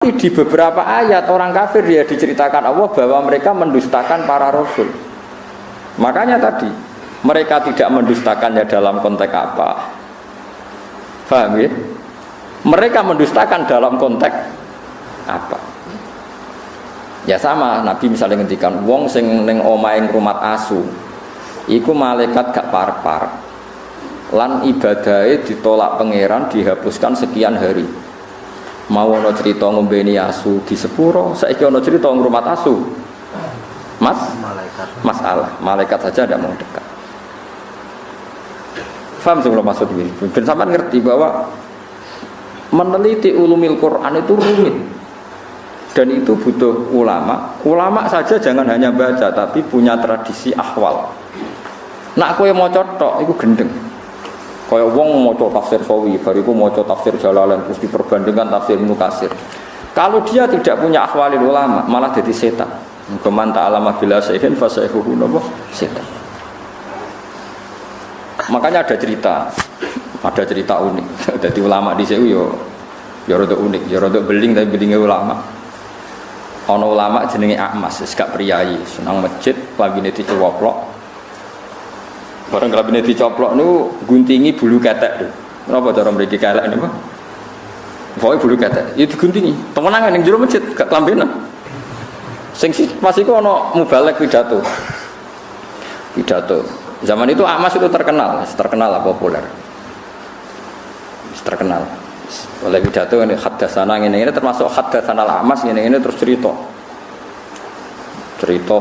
Tapi di beberapa ayat orang kafir dia diceritakan Allah bahwa mereka mendustakan para rasul. Makanya tadi mereka tidak mendustakannya dalam konteks apa? Paham ya? Mereka mendustakan dalam konteks apa? Ya sama, Nabi misalnya ngendikan wong sing ning omahe ngrumat asu. Iku malaikat gak par-par. Lan ibadahe ditolak pangeran dihapuskan sekian hari. Mau ana cerita ngombeni asu di sepuro, saiki ana cerita ngrumat asu. Masalah, malaikat saja tidak mau dekat. Faham sebelum maksud ini? Ben sampean ngerti bahwa meneliti ulumil Quran itu rumit. Dan itu butuh ulama. Ulama saja jangan hanya baca, tapi punya tradisi ahwal. Nak kowe maca tok iku gendeng. Kaya wong maca tafsir Sawi, bariku maca tafsir Jalalain terus diperbandingkan tafsir Ibnu Katsir. Kalau dia tidak punya ahwalil ulama, malah jadi setan. Keman ta'alama bila syai'in fa syai'uhu setan. Makanya ada cerita unik. Jadi ulama di sini ya rada unik, ya rada beling tapi belingnya ulama. Ana ulama jenenge Akmas, wis gak priyayi, senang masjid, lambine dicoplok. Bareng lambine dicoplok niku guntingi bulu ketek lho. Napa cara mriki kelek niku? Pokoke bulu ketek, itu diguntingi. Temenan ning jero masjid gak lambene. Sing pas iku ana mubalek pidato. Zaman itu Akmas itu terkenal lah populer. Terkenal. Oleh pidato ini haddatsana ini termasuk haddatsana Akmas ini terus cerita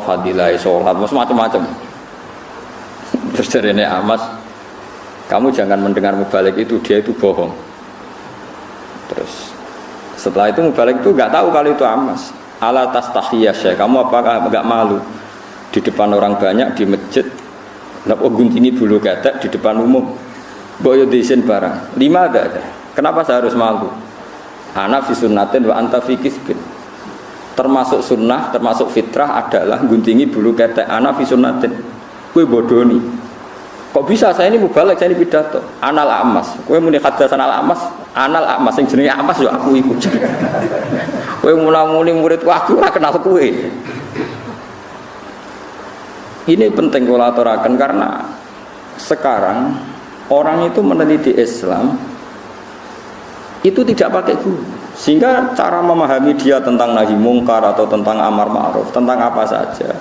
fadilah salat macam-macam. Terus jarene Akmas, kamu jangan mendengar mubalik itu, dia itu bohong. Terus setelah itu mubalik itu enggak tahu kalau itu Akmas. Ala tastahiyya syekh, kamu apakah enggak malu di depan orang banyak di masjid nak guntingi bulu ketek di depan umum? Boyo desain barang. 5 ada. Kenapa saya harus malu? Ana fi sunnatin wa anta fi kisbin. Termasuk sunnah, termasuk fitrah adalah guntingi bulu ketek. Ana fi sunnatin. Kowe bodoni. Kok bisa saya ini mubalek, saya ini pidato. Anal Amas. Kowe muni haddasan al Amas, anal Amas sing jenenge Amas yo aku iku. Kowe mula-muli muridku aku ora kenal kowe. Ini penting kula aturaken karena sekarang orang itu meneliti Islam itu tidak pakai guru, sehingga cara memahami dia tentang nahi mungkar atau tentang amar ma'ruf, tentang apa saja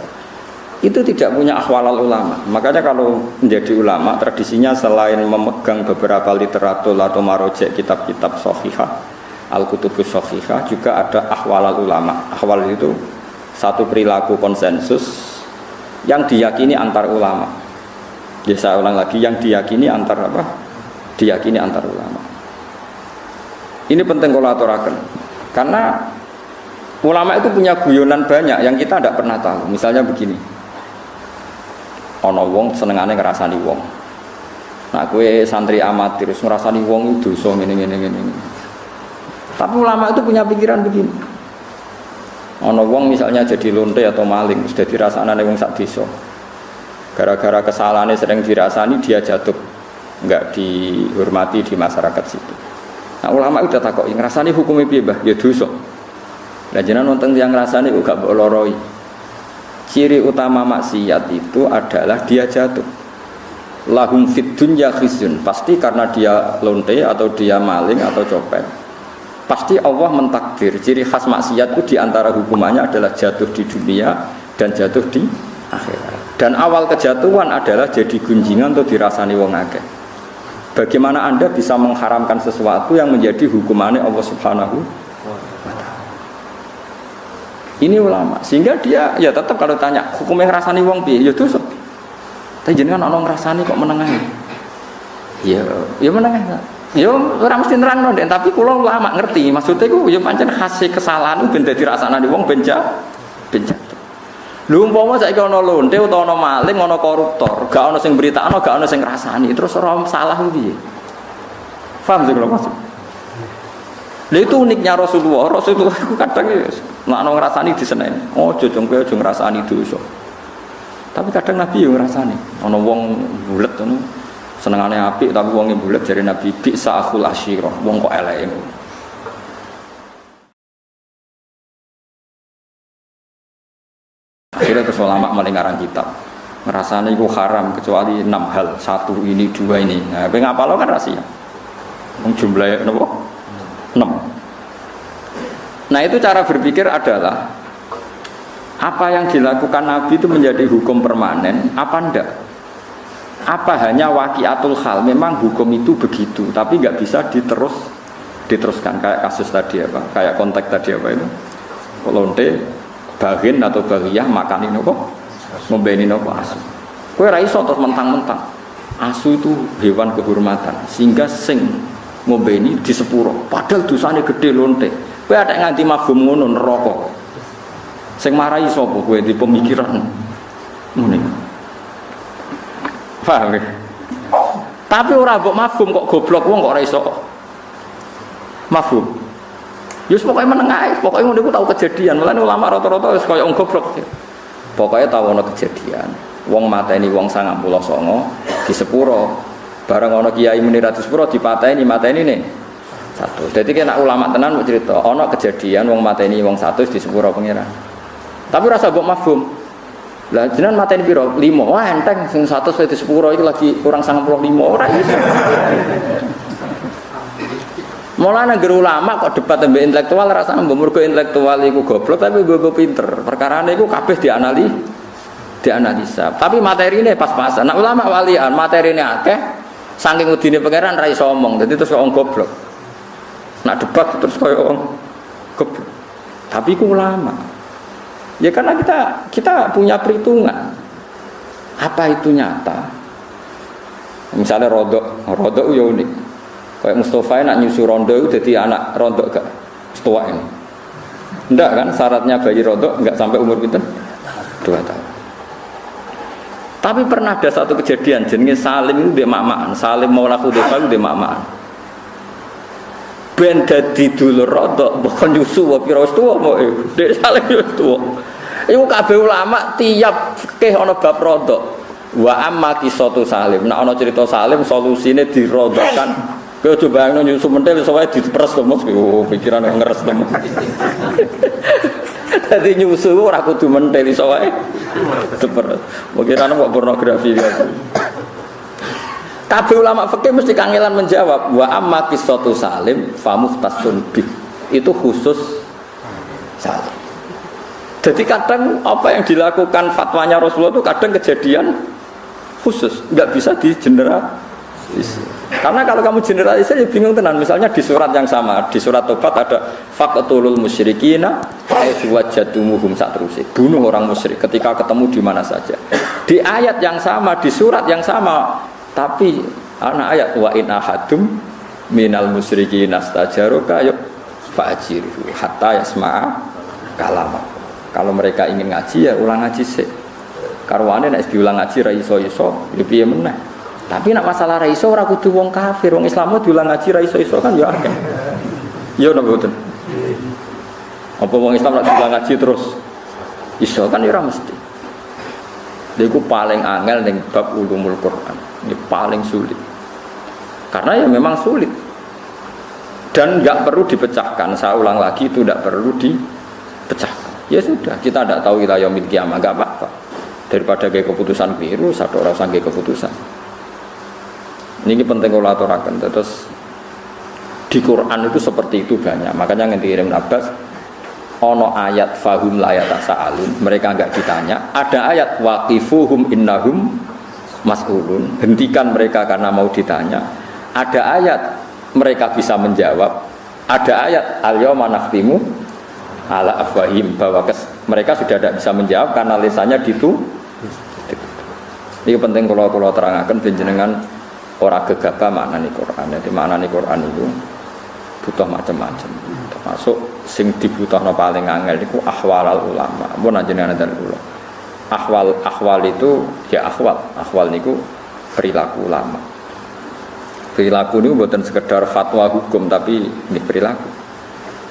itu tidak punya ahwalal ulama. Makanya kalau menjadi ulama tradisinya selain memegang beberapa literatur atau marojek kitab-kitab sahihah, al-kutubus sahihah, juga ada ahwalal ulama. Ahwal itu satu perilaku konsensus yang diyakini antar ulama. Ya saya ulang lagi, yang diyakini antar apa? Diyakini antar ulama. Ini penting kalau aturaken. Karena ulama itu punya guyonan banyak yang kita tidak pernah tahu. Misalnya begini. Ana wong senengane ngrasani wong. Nah, kowe santri amatir terus ngrasani wong itu dosa ngene. Tapi ulama itu punya pikiran begini. Ana wong misalnya jadi lonte atau maling, sudah dirasanane wong sak desa. Gara-gara kesalahannya sering dirasani, dia jatuh, enggak dihormati di masyarakat situ. Nah, ulama udah takoki ngrasani hukume piye, Mbah? Ya dosa. Lah jenengan wonten tiyang ngrasani kok gak mbok loroi. Ciri utama maksiat itu adalah dia jatuh. Lahum fid dunya khizyun. Pasti karena dia lonte atau dia maling atau copet. Pasti Allah mentakdir ciri khas maksiat itu diantara hukumannya adalah jatuh di dunia dan jatuh di akhirat. Dan awal kejatuhan adalah jadi gunjingan atau dirasani wong akeh. Bagaimana Anda bisa mengharamkan sesuatu yang menjadi hukumannya Allah Subhanahu wa ta'ala? Ini ulama. Sehingga dia ya tetap kalau tanya hukumnya ngrasani wong piye? Ya dosa. Tapi jenengan ana ngrasani kok menengahi? Ya menengahi. Ya ora mesti nerangno ndek, tapi kula ulama ngerti. Maksudnya iku ya pancen khas kesalahan ben dadi rasane wong ben jatuh. Lho umpama saiki ana lonte utawa ana maling, ana koruptor, gak ana sing beritakno, gak ana sing ngrasani, terus ora salah piye? Paham sing kula maksud? Lha itu uniknya Rasulullah. Rasulullah itu kadang ya nek ana ngrasani diseneni. Ojo jeng kowe aja ngrasani dosa. Tapi kadang Nabi yo ngrasani. Ana wong bulet ngono, senengane apik tapi wonge bulet jare Nabi bi sa'khul asyirah. Wong kok eleke. Akhirnya terus ulama mulai ngarang kitab. Ngerasane iku haram kecuali 6 hal. 1 ini, 2 ini. Nah, kowe ngapalo kan rahasia. Wong jumlahe napa? 6. Nah, itu cara berpikir adalah apa yang dilakukan Nabi itu menjadi hukum permanen apa enggak? Apa hanya waqiatul hal, memang hukum itu begitu, tapi nggak bisa diteruskan kayak kasus tadi apa? Kayak konteks tadi apa itu? Lonte, bagin atau bagiyah makanin apa? Ngombeni apa asu. Kowe ra iso terus mentang-mentang. Asu itu hewan kehormatan, sehingga sing ngombeni di sepuro. Padahal dosane gede lonte. Kowe ada nganti mafhum ngono neraka. Sing marahi sapa kowe di pemikiran ngene. Paham ya? Tapi ora mbok mafhum kok goblok wong kok ora iso mafhum. Yus pokoknya meneng ae, pokoknya ngono iku tau kejadian. Mulane ulama rata-rata wis kaya wong goblok. Pokoknya tau ana kejadian. Wong mateni wong 99 di sepuro. Bareng ana kiai muni ra di sepuro dipateni nih. Satu. Jadi kena ulama tenan mau cerita, ana kejadian wong mateni wong 100 di sepuro pangeran. Tapi rasa mbok mafhum. Lah jenengan mateni piro? 5. Wah enteng sing 100 di sepuro iki lagi kurang 95 ora iso. Mulane ngger ulama kok debat mbek intelektual rasane mbok mergo intelektual iku goblok tapi mbok pinter. Perkarane iku kabeh dianalisa. Tapi materine pas-pasan. Nek ulama walian materine akeh saking udine pangeran ra iso omong. Dadi terus kok wong goblok. Nak debat terus kaya wong goblok. Tapi iku ulama. Ya karena kita punya perhitungan. Apa itu nyata? Misalnya rodok ya unik. Kayak Mustafa nak nyusu rondo itu jadi anak rodok gak setua ini. Enggak kan syaratnya bayi rodok enggak sampai umur pinten 2 tahun. Tapi pernah ada satu kejadian jenenge Salim itu dia mamaan. Salim Maula Hudzaifah itu dia mamaan. Ben dadi dulur rodok bukan nyusu wae pira wis tuwa kok. Dek Salim wis tuwa. Iku kabeh ulama tiap fikih ana bab rodok. Wa amma qisatu Salim. Nek ana cerita Salim solusine dirodokkan. Kowe coba nyusu mentel iso wae diperes to Mas. Oh, pikiran ngeres to. Dadi nyusu ora kudu mentel iso wae diperes. Pikiran kok pornografi ya. Kabeh ulama fikih mesti kangelan menjawab wa amma qisatu Salim fa muhtasun bi. Itu khusus Salim. Jadi kadang apa yang dilakukan fatwanya Rasulullah itu kadang kejadian khusus, nggak bisa digeneralisir. Karena kalau kamu generalisir ya bingung tenan. Misalnya di surat yang sama, di surat Tobat ada faqtulul musyrikina aitsu wajadumuhum satrusih. Bunuh orang musyrik ketika ketemu di mana saja. Di ayat yang sama, di surat yang sama, tapi ana ayat wa in ahadum minal musyrikina stajaruka fa'jirhu hatta yasma'a kalama. Kalau mereka ingin ngaji ya ulang ngaji sih. Karwane nek diulang ngaji ra iso-iso, ya piye meneh. Tapi nek masalah ra iso ora kudu wong kafir, wong Islam diulang ngaji ra iso-iso kan ya akeh. Ya napa mboten? Apa wong Islam nek diulang ngaji terus iso kan ya ora mesti. Iku paling angel ning bab ulumul Quran. Ini paling sulit. Karena ya memang sulit. Dan enggak perlu dipecahkan. Saya ulang lagi itu enggak perlu dipecahkan. Ya sudah, kita tidak tahu kita yaumil kiamah, enggak apa-apa. Daripada kayak keputusan biru, satu orang sanggih keputusan. Ini penting kalau aturakan. Terus di Quran itu seperti itu banyak. Makanya yang dikirim Abbas, ono ayat fahum layat sa'alun, mereka enggak ditanya. Ada ayat waqifuhum innahum mas'ulun, hentikan mereka karena mau ditanya. Ada ayat mereka bisa menjawab. Ada ayat al-yawma nakhtimu ala afwahim, bahwa mereka sudah tidak bisa menjawab karena lisannya ini penting kalau terangkan jenengan orang gegabah maknani Quran. Jadi maknani Quran itu butuh macam-macam, termasuk sing dibutuhno paling angel itu ahwalal ulama. Mun jenengan dalil kula ahwal itu ya ahwal niku perilaku ulama. Perilaku niku bukan sekedar fatwa hukum tapi ini perilaku.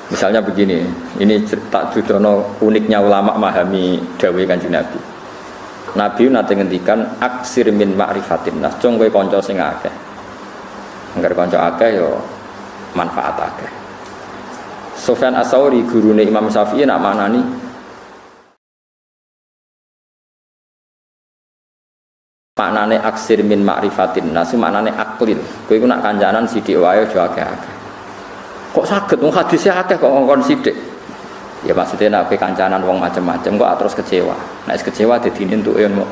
Misalnya begini, ini tak judono uniknya ulama memahami dawuh Kanjeng Nabi. Nabi nate ngendikan aksir min ma'rifatin nas, cung kowe kanca sing akeh. Angger kanca akeh ya manfaat akeh. Sufyan Ats-Tsauri gurune Imam Syafi'i nak manani maknane aksir min ma'rifatin nas maknane aklil. Kowe iku nak kancanan sithik wae aja akeh-akeh. Kok saged wong hadise akeh kok ngongkon sithik. Ya maksudnya nak kowe kancanan wong macam-macam kok terus kecewa. Nek kecewa didine entuke ono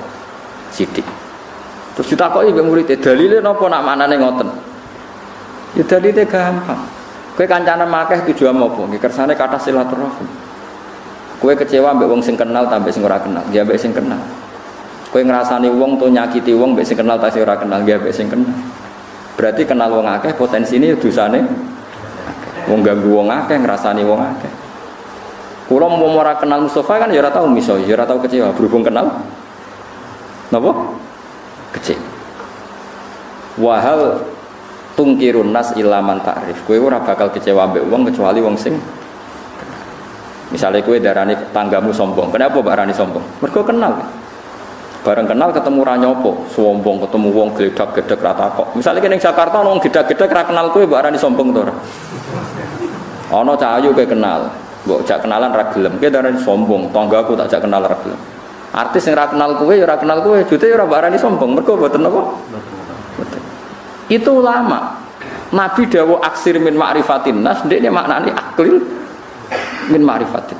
sithik. Terus ditakoki mbek murid, dalile napa nak maknane ngoten? Ya dalile gampang. Kowe kancanan akeh tujuan apa? Nggih kersane kathah silaturahim. Kowe kecewa mbek wong sing kenal ta mbek sing ora kenal? Ya mbek sing kenal. Kowe ngrasani wong to nyakiti wong mbek sing kenal ta sing ora kenal? Ya mbek sing kenal. Berarti kenal wong akeh potensine ya dosane akeh. Wong ganggu wong akeh ngrasani wong akeh. Kula mau ora kenal Mustafa kan ya ora tau miso, ya ora tau kecewa berhubung kenal. Napa? Kecewa. Wahal tungkirun nas ilaman ta'rif. Kowe ora bakal kecewa mbek wong kecuali wong sing misalnya kowe darani tanggamu sombong. Kenapa mbak Rani sombong? Mergo kenal. Bareng kenal ketemu ra nyopo, sombong ketemu wong gledak-gedek ra takok. Misale kene ning Jakarta wong gledak-gedek ra kenal kowe mbak Rani sombong to ora? Ana cahayu kowe kenal. Mbok jak kenalan ra gelem, kowe darani sombong. Tanggaku tak jak kenal ra gelem. Artis sing ra kenal kowe ya ora kenal kowe, jute ya ora mbak Rani sombong. Mergo mboten napa? Itu ulama. Nabi dawuh aksir min ma'rifatin nas, ndekne maknane aklil min ma'rifatin.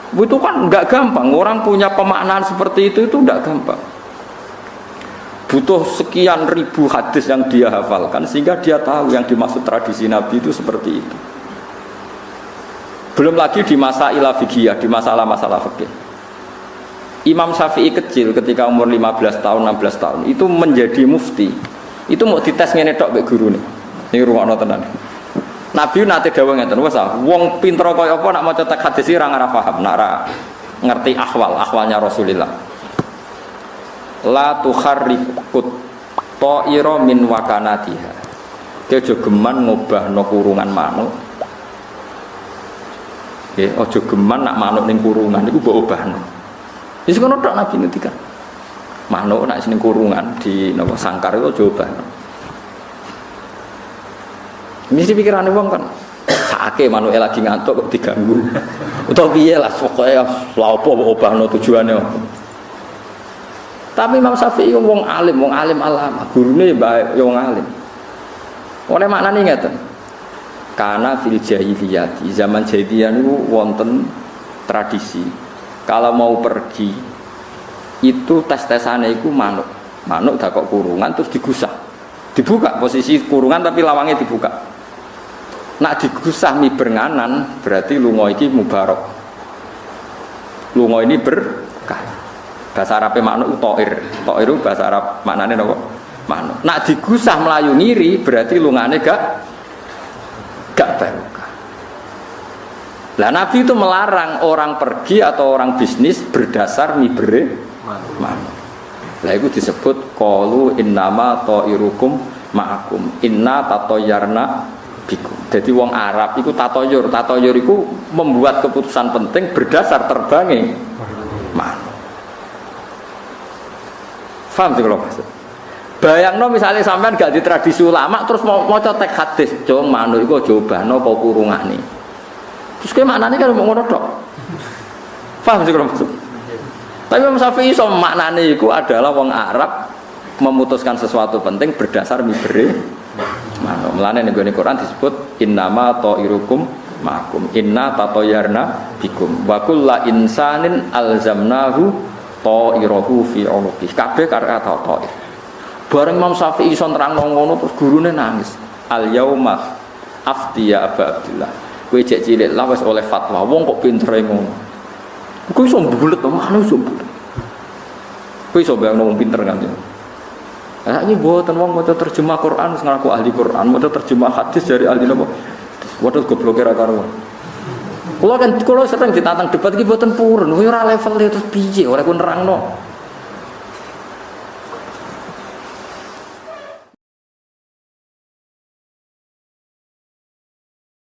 Itu kan enggak gampang. Orang punya pemaknaan seperti itu enggak gampang. Butuh sekian ribu hadis yang dia hafalkan sehingga dia tahu yang dimaksud tradisi Nabi itu seperti itu. Belum lagi di masa ilafigiyah, di masalah-masalah fikih. Imam Syafi'i kecil ketika umur 15 tahun, 16 tahun itu menjadi mufti. Itu mau dites ngene tok mbek gurune. Ini rungokno tenan. Nabi nate dawuh ngeten, wes wong pinter kaya apa nak maca teks hadis ora ora paham, nak ora ngerti ahwalnya Rasulullah. La tukharrikut ta'ira min wakanatiha. Aja geman ngobahno kurungan manuk. Nggih, aja geman nak manuk ning kurungan iku mbok obahno. Wis ngono tok Nabi ngendikan. Manuk nak ning kurungan di napa sangkar itu aja obahno. Mesti pikirane wong kan sakake manuke lagi ngantuk kok diganggu. Utawa piye lah pokoke lha opo obahno tujuane. Tapi Imam Syafi'i wong alim alama, gurune ya wong alim. Oleh maknane ngeten. Karena fil jahiliyah, zaman jahiliyah niku wonten tradisi. Kalau mau pergi itu tes-tesane iku manuk. Manuk dak kok kurungan terus digusah. Dibuka posisi kurungan tapi lawangnya dibuka. Nak digusah mi bernganan berarti lunga iki mubarak. Lunga ini berkah. Bahasa Arabe manuk ta'ir. Ta'ir itu bahasa Arab maknane napa? Manuk. Nak digusah melayu ngiri berarti lungane gak barokah. Lah Nabi itu melarang orang pergi atau orang bisnis berdasar mibere manuk. Lah itu disebut qalu innama ta'irukum ma'akum inna tatoyarna bikum. Jadi wong Arab itu tatoyur itu membuat keputusan penting berdasar terbangnya manuk. Paham sih kalau maksud? Bayangno misalnya sampean gak di tradisi ulama terus mau teks hadis, jong manuk iku jobano apa kurungane. Terus kowe maknane kan mau ngono tok. Paham sih kalau maksud? Tapi Imam Syafi'i iso maknane iku adalah wong Arab memutuskan sesuatu penting berdasar mibere manuk. Mulane ning Quran disebut innama ta'irukum ma'akum inna tatoyarna bikum wa kullu insanin alzamnahu ta'irahu fi 'unuqih. Kabeh kata ta'ir. Bareng Imam Syafi'i iso nerangno ngono terus gurune nangis. Al yauma aftiya Aba Abdullah. Kowe cek cilik lah wis oleh fatwa. Wong kok pintere ngono. Kowe iso bulet to, manuk iso bulet. Kowe iso bayangno wong pinter kan ya. Lah iki mboten wong maca terjemah Quran wis ngaku ahli Quran, maca terjemah hadis dari ahli napa? Waduh gobloke ra karuan. Kula sering ditantang debat iki mboten purun, kowe ora level terus piye ora ku nerangno.